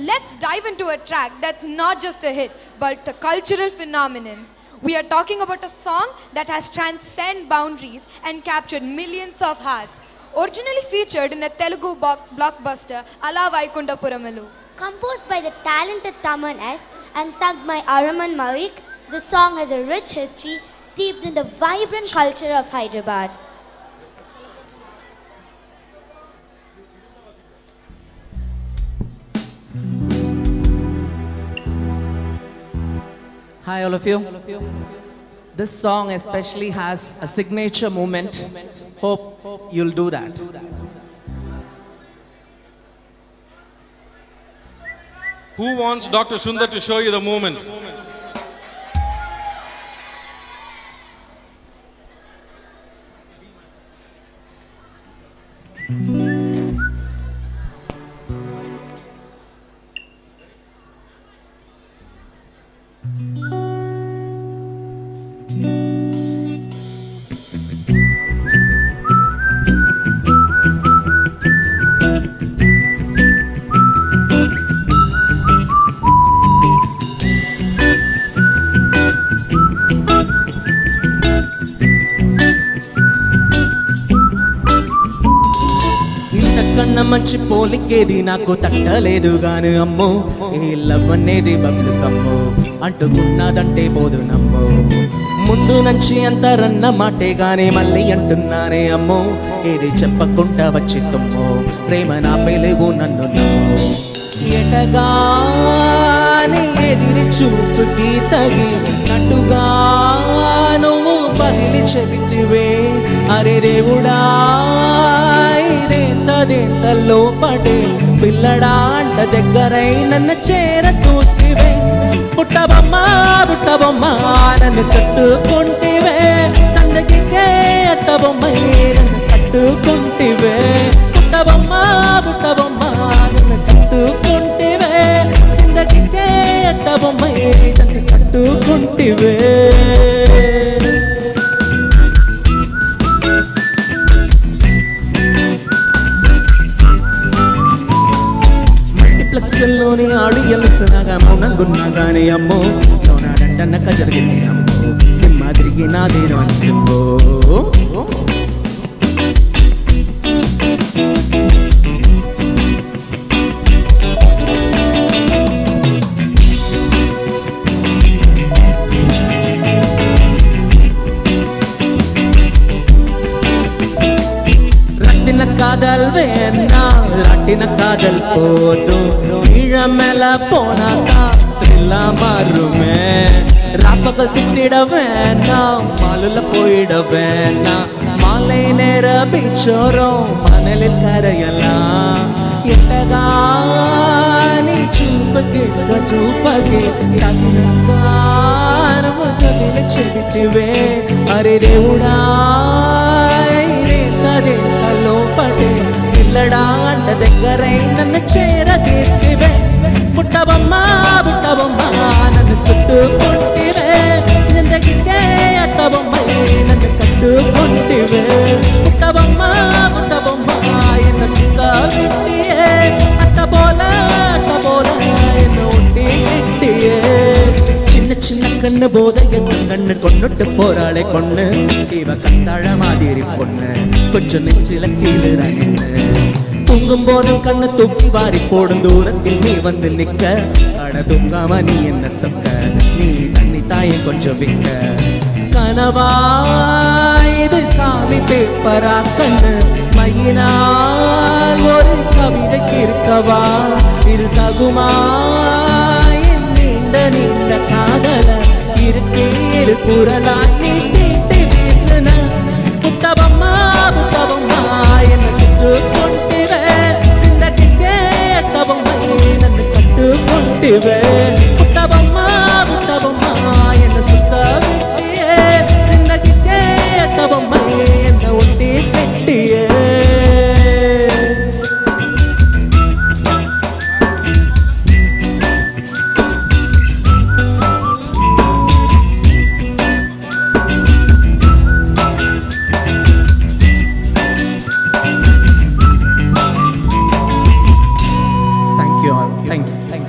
let's dive into a track that's not just a hit, but a cultural phenomenon. We are talking about a song that has transcended boundaries and captured millions of hearts. Originally featured in a Telugu blockbuster, Ala Vaikunthapuramalu. Composed by the talented Taman S. and sung by Araman Malik, the song has a rich history steeped in the vibrant culture of Hyderabad. Hi all of you. This song especially has a signature moment. Hope you'll do that. Who wants Dr. Sundar to show you the movement? మంచి పోలికేది నాకు తట్టలేదు గాని అమ్మో ఈ love అనేది బబ్లుకమ్మో అంటుకున్నదంటే పోదు నమ్మో ముందు నుంచి అంతరన్న మాటే గాని మళ్ళీ అంటున్నానే అమ్మో ఇది చెప్పకుండా వచ్చి తమ్మో ప్రేమ నాపై లేవు నన్ను నమ్మో ఎటగాని ఎదిరి చూపుకి తగి నటుగా నువ్వు పగిలి చెబితివే అరే దేవుడా దేంతలో పడే పిల్లడా అంట దగ్గరై నన్ను చేర చూస్తివే పుట్టబొమ్మ పుట్టబొమ్మ నన్ను చుట్టుకుంటివే చందకికే అట్టబొమ్మ నన్ను కట్టుకుంటివే పుట్టబొమ్మ పుట్టబొమ్మ నన్ను చుట్టుకుంటివే చిందకికే అట్టబొమ్మ నన్ను కట్టుకుంటివే ఫ్లెక్స్లోని ఆడియల్స్లాగా మౌనంగున్నా గానీ అమ్మో లోనాడంటన్నక జరిగింది అమ్మో మాదిరిగి నాదేను అనిసిందో காதல் வேணா ராட்டின காதல் போதும் இழமேல போனாக்கா த்ரில்லா மாறுமே ராப்பகல் சுத்திட வேணாம் மாலுல போயிட வேணாம் மாலை நேர பீச்சோரம் மணலில் கரையலாம் எட்டகானி చూపకి తగినగానము చదివి చెబితివే అరే దేవుడా లోపటే పిల్లడా అంట దగ్గరై నన్ను చేర తీసివే పుట్టబొమ్మ పుట్టబొమ్మ నన్ను చుట్టుకుంటివే జిందగీకే అట్టబొమ్మ నన్ను కట్టుకుంటివే పుట్టబొమ్మ పుట్టబొమ్మ ఎన్న సుఖవిట్టియే అట్టబోల ఎన్న ఉండి గిట్టియే சின்ன சின்ன கண்ணு போதைய கண்ணு கொண்டுட்டு போறாளே கொண்ணு இவ கத்தாழ மாதிரி பொண்ணு கொஞ்சம் நெஞ்சில கீழுற நின்னு தூங்கும் போதும் கண்ணு தூக்கி வாரி போடும் தூரத்தில் நீ வந்து நிக்க அட தூங்காம நீ என்ன சொக்க நீ தண்ணி தாயை கொஞ்சம் விக்க கனவா இது காலி பேப்பரா கண்ணு மையினால் ஒரு கவிதைக்கு இருக்கவா இது தகுமா நீண்ட காதல இருக்கே இரு குரலா நீ தீட்டி வீசுன புட்டபொம்ம புட்டபொம்ம என்ன சுட்டுக்கொண்டிவே சிந்தகிக்கே அட்டபொம்ம நன்னு கட்டுக்கொண்டிவே புட்டபொம்ம புட்டபொம்ம என்ன சுத்தவிட்டியே சிந்தகிக்கே அட்டபொம்ம என்ன ஒட்டி கட்டியே Thank you all. Thank you.